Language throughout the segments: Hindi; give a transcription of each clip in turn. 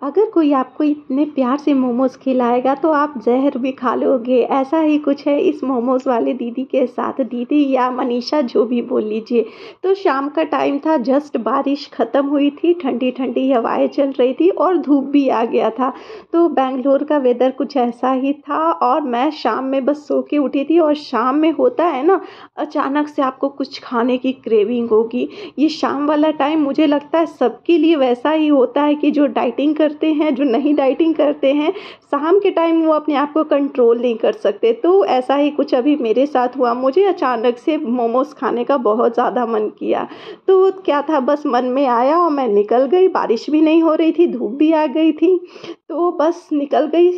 अगर कोई आपको इतने प्यार से मोमोज़ खिलाएगा तो आप ज़हर भी खा लोगे। ऐसा ही कुछ है इस मोमोज़ वाले दीदी के साथ, दीदी या मनीषा जो भी बोल लीजिए। तो शाम का टाइम था, जस्ट बारिश ख़त्म हुई थी, ठंडी ठंडी हवाएं चल रही थी और धूप भी आ गया था। तो बेंगलोर का वेदर कुछ ऐसा ही था और मैं शाम में बस सो के उठी थी। और शाम में होता है ना, अचानक से आपको कुछ खाने की क्रेविंग होगी। ये शाम वाला टाइम मुझे लगता है सबके लिए वैसा ही होता है कि जो डाइटिंग करते हैं, जो नहीं डाइटिंग करते हैं, शाम के टाइम वो अपने आप को कंट्रोल नहीं कर सकते। तो ऐसा ही कुछ अभी मेरे साथ हुआ, मुझे अचानक से मोमोज़ खाने का बहुत ज़्यादा मन किया। तो क्या था, बस मन में आया और मैं निकल गई। बारिश भी नहीं हो रही थी, धूप भी आ गई थी, तो बस निकल गई।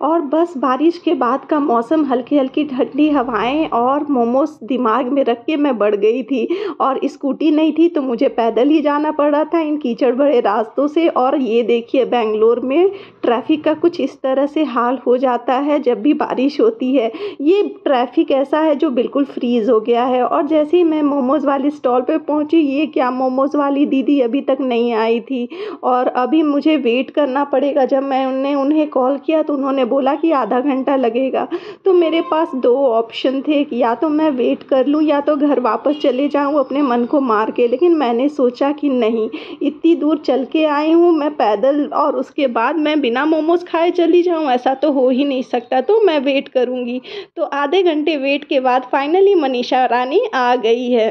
और बस बारिश के बाद का मौसम, हल्की हल्की ठंडी हवाएं और मोमोज़ दिमाग में रख के मैं बढ़ गई थी। और स्कूटी नहीं थी तो मुझे पैदल ही जाना पड़ रहा था इन कीचड़ भरे रास्तों से। और ये देखिए, बेंगलोर में ट्रैफिक का कुछ इस तरह से हाल हो जाता है जब भी बारिश होती है। ये ट्रैफिक ऐसा है जो बिल्कुल फ्रीज़ हो गया है। और जैसे ही मैं मोमोज़ वाली स्टॉल पे पहुंची, ये क्या, मोमोज़ वाली दीदी अभी तक नहीं आई थी और अभी मुझे वेट करना पड़ेगा। जब मैं उन्हें कॉल किया तो उन्होंने बोला कि आधा घंटा लगेगा। तो मेरे पास दो ऑप्शन थे कि या तो मैं वेट कर लूँ या तो घर वापस चले जाऊँ अपने मन को मार के। लेकिन मैंने सोचा कि नहीं, इतनी दूर चल के आई हूँ मैं पैदल और उसके बाद मैं बिना मोमोज़ खाए चली जाऊँ, ऐसा तो हो ही नहीं सकता। तो मैं वेट करूँगी। तो आधे घंटे वेट के बाद फाइनली मनीषा रानी आ गई है।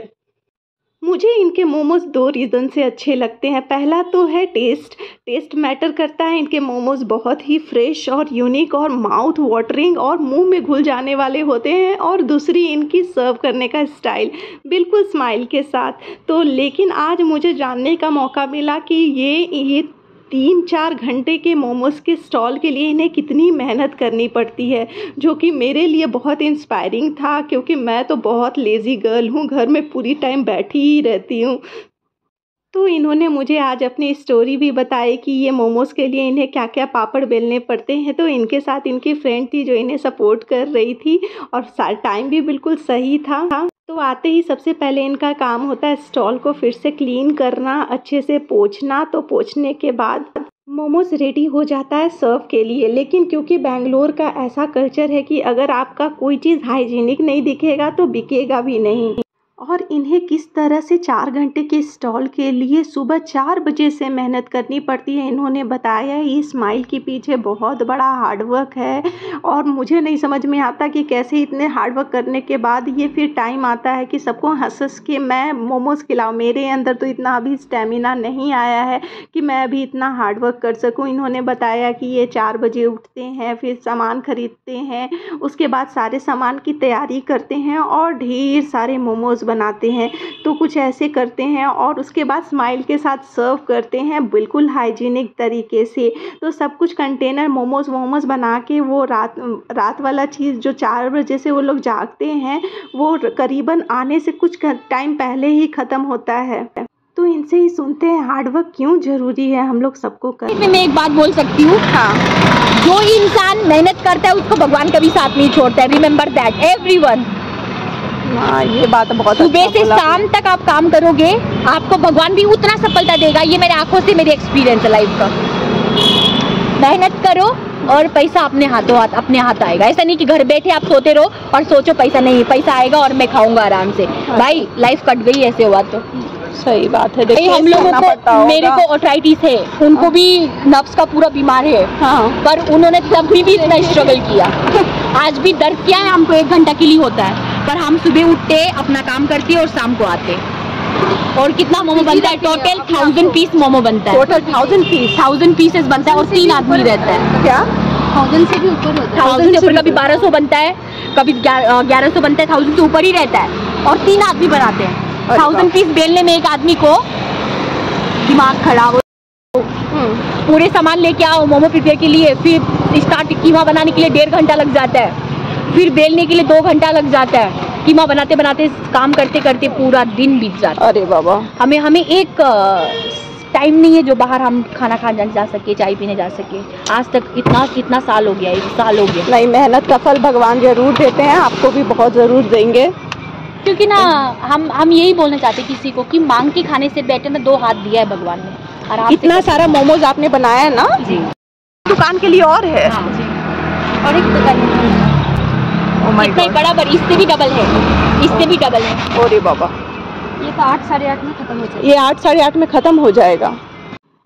मुझे इनके मोमोज़ दो रीज़न से अच्छे लगते हैं। पहला तो है टेस्ट मैटर करता है। इनके मोमोज़ बहुत ही फ्रेश और यूनिक और माउथ वाटरिंग और मुंह में घुल जाने वाले होते हैं। और दूसरी इनकी सर्व करने का स्टाइल, बिल्कुल स्माइल के साथ। तो लेकिन आज मुझे जानने का मौका मिला कि ये 3-4 घंटे के मोमोज़ के स्टॉल के लिए इन्हें कितनी मेहनत करनी पड़ती है, जो कि मेरे लिए बहुत इंस्पायरिंग था। क्योंकि मैं तो बहुत लेज़ी गर्ल हूँ, घर में पूरी टाइम बैठी ही रहती हूँ। तो इन्होंने मुझे आज अपनी स्टोरी भी बताई कि ये मोमोज़ के लिए इन्हें क्या क्या पापड़ बेलने पड़ते हैं। तो इनके साथ इनकी फ्रेंड थी जो इन्हें सपोर्ट कर रही थी और टाइम भी बिल्कुल सही था। तो आते ही सबसे पहले इनका काम होता है स्टॉल को फिर से क्लीन करना, अच्छे से पोंछना। तो पोंछने के बाद मोमोज़ रेडी हो जाता है सर्व के लिए। लेकिन क्योंकि बेंगलोर का ऐसा कल्चर है कि अगर आपका कोई चीज़ हाइजीनिक नहीं दिखेगा तो बिकेगा भी नहीं। और इन्हें किस तरह से 4 घंटे के स्टॉल के लिए सुबह 4 बजे से मेहनत करनी पड़ती है, इन्होंने बताया। इस स्माइल के पीछे बहुत बड़ा हार्डवर्क है और मुझे नहीं समझ में आता कि कैसे इतने हार्डवर्क करने के बाद ये फिर टाइम आता है कि सबको हंस के मैं मोमोज़ खिलाऊँ। मेरे अंदर तो इतना अभी स्टेमिना नहीं आया है कि मैं अभी इतना हार्डवर्क कर सकूँ। इन्होंने बताया कि ये 4 बजे उठते हैं, फिर सामान खरीदते हैं, उसके बाद सारे सामान की तैयारी करते हैं और ढेर सारे मोमोज़ बनाते हैं। तो कुछ ऐसे करते हैं और उसके बाद स्माइल के साथ सर्व करते हैं बिल्कुल हाइजीनिक तरीके से। तो सब कुछ कंटेनर मोमोज़ बना के वो रात वाला चीज़ जो 4 बजे से वो लोग जागते हैं, वो करीबन आने से कुछ टाइम पहले ही ख़त्म होता है। तो इनसे ही सुनते हैं हार्डवर्क क्यों ज़रूरी है हम लोग सबको करना। मैं एक बात बोल सकती हूँ, हाँ, जो इंसान मेहनत करता है उसको भगवान कभी साथ नहीं छोड़ता है। Remember that everyone. हाँ, ये बात बहुत सुबह से शाम तक आप काम करोगे, आपको भगवान भी उतना सफलता देगा। ये मेरे आंखों से मेरे एक्सपीरियंस है लाइफ का। मेहनत करो और पैसा अपने हाथ आएगा। ऐसा नहीं कि घर बैठे आप सोते रहो और सोचो पैसा नहीं, पैसा आएगा और मैं खाऊंगा आराम से। हाँ। भाई लाइफ कट गई ऐसे हुआ तो। सही बात है। देखिए हम लोगों को, मेरे को ऑर्थराइटिस है, उनको भी नर्व्स का पूरा बीमार है। हाँ। पर उन्होंने तब भी इतना स्ट्रगल किया। आज भी दर्द क्या है, हमको 1 घंटा के लिए होता है, पर हम सुबह उठते अपना काम करते और शाम को आते। और कितना मोमो बनता है? टोटल 1000 पीस मोमो बनता है। टोटल 1000 पीसेस बनता है और 3 आदमी रहता है। क्या 1000 से भी ऊपर होता है? 1000 से ऊपर, कभी 1200 बनता है, कभी 1100 बनता है। 1000 से ऊपर ही रहता है और 3 आदमी बनाते हैं। 1000 पीस बेलने में एक आदमी को दिमाग खराब हो। पूरे सामान लेके आओ मोमो प्रिपेयर के लिए, फिर स्टार्ट कीमा बनाने के लिए 1.5 घंटा लग जाता है, फिर बेलने के लिए 2 घंटा लग जाता है। कीमा बनाते बनाते काम करते करते पूरा दिन बीत जाता है। अरे बाबा, हमें एक टाइम नहीं है जो बाहर हम खाना खाने जा सके, चाय पीने जा सके। आज तक इतना साल हो गया, 1 साल हो गया। नहीं, मेहनत का फल भगवान जरूर देते हैं, आपको भी बहुत ज़रूर देंगे। क्योंकि ना हम यही बोलना चाहते किसी को कि मांग के खाने से बेटर ना 2 हाथ दिया है भगवान ने। आराम से इतना सारा मोमोज आपने बनाया है ना जी। दुकान के लिए और है? हाँ जी, और एक दुकान Oh my इतना ही God. बड़ा, इससे भी डबल है, इससे भी डबल है। अरे बाबा, ये तो 8 साढ़े 8 में खत्म हो जाएगा। ये 8 साढ़े 8 में ख़त्म हो जाएगा।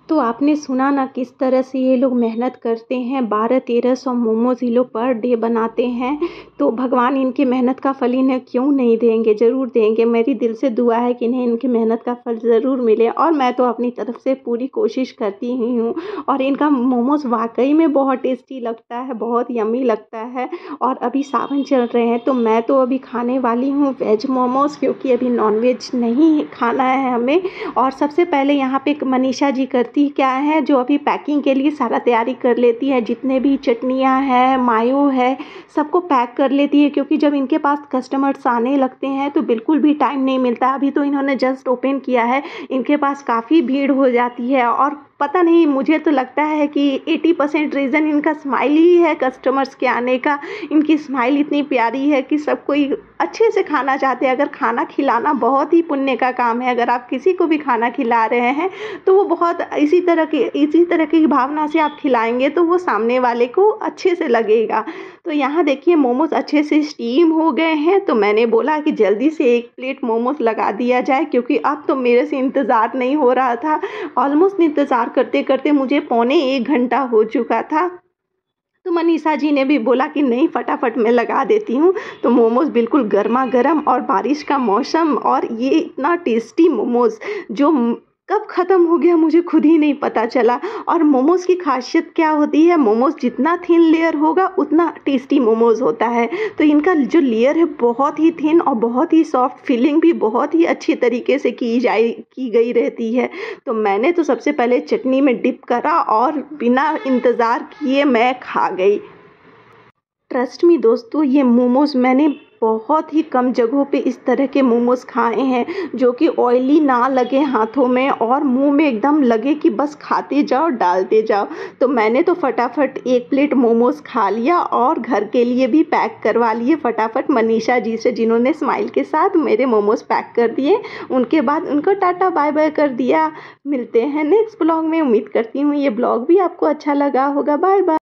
तो आपने सुना ना किस तरह से ये लोग मेहनत करते हैं। 1200-1300 मोमोज ये लोग पर डे बनाते हैं। तो भगवान इनकी मेहनत का फल इन्हें क्यों नहीं देंगे, ज़रूर देंगे। मेरी दिल से दुआ है कि इन्हें इनकी मेहनत का फल ज़रूर मिले, और मैं तो अपनी तरफ से पूरी कोशिश करती ही हूँ। और इनका मोमोज वाकई में बहुत टेस्टी लगता है, बहुत यम्मी लगता है। और अभी सावन चल रहे हैं तो मैं तो अभी खाने वाली हूँ वेज मोमोज, क्योंकि अभी नॉनवेज नहीं खाना है हमें। और सबसे पहले यहाँ पे मनीषा जी करती क्या है, जो अभी पैकिंग के लिए सारा तैयारी कर लेती है। जितने भी चटनियाँ हैं, मायो है, सबको पैक कर लेती है, क्योंकि जब इनके पास कस्टमर्स आने लगते हैं तो बिल्कुल भी टाइम नहीं मिलता। अभी तो इन्होंने जस्ट ओपन किया है, इनके पास काफ़ी भीड़ हो जाती है। और पता नहीं, मुझे तो लगता है कि 80% रीज़न इनका स्माइल ही है कस्टमर्स के आने का। इनकी स्माइल इतनी प्यारी है कि सब कोई अच्छे से खाना चाहते हैं। अगर खाना खिलाना बहुत ही पुण्य का काम है। अगर आप किसी को भी खाना खिला रहे हैं तो वो बहुत इसी तरह की भावना से आप खिलाएंगे तो वो सामने वाले को अच्छे से लगेगा। तो यहाँ देखिए मोमोज अच्छे से स्टीम हो गए हैं, तो मैंने बोला कि जल्दी से 1 प्लेट मोमोज लगा दिया जाए, क्योंकि अब तो मेरे से इंतज़ार नहीं हो रहा था। ऑलमोस्ट इंतज़ार करते करते मुझे पौने 1 घंटा हो चुका था। तो मनीषा जी ने भी बोला कि नहीं, फटाफट मैं लगा देती हूँ। तो मोमोज़ बिल्कुल गर्मा गर्म, और बारिश का मौसम, और ये इतना टेस्टी मोमोज़ जो कब ख़त्म हो गया मुझे खुद ही नहीं पता चला। और मोमोज़ की खासियत क्या होती है, मोमोज़ जितना थिन लेयर होगा उतना टेस्टी मोमोज़ होता है। तो इनका जो लेयर है बहुत ही थिन और बहुत ही सॉफ्ट, फिलिंग भी बहुत ही अच्छी तरीके से की गई रहती है। तो मैंने तो सबसे पहले चटनी में डिप करा और बिना इंतज़ार किए मैं खा गई। ट्रस्ट मी दोस्तों, ये मोमोज़ मैंने बहुत ही कम जगहों पे इस तरह के मोमोज़ खाए हैं, जो कि ऑयली ना लगे हाथों में और मुंह में एकदम लगे कि बस खाते जाओ, डालते जाओ। तो मैंने तो फटाफट 1 प्लेट मोमोज़ खा लिया और घर के लिए भी पैक करवा लिए फटाफट मनीषा जी से, जिन्होंने स्माइल के साथ मेरे मोमोज़ पैक कर दिए। उनके बाद उनको टाटा बाय बाय कर दिया। मिलते हैं नेक्स्ट ब्लॉग में। उम्मीद करती हूँ ये ब्लॉग भी आपको अच्छा लगा होगा। Bye bye.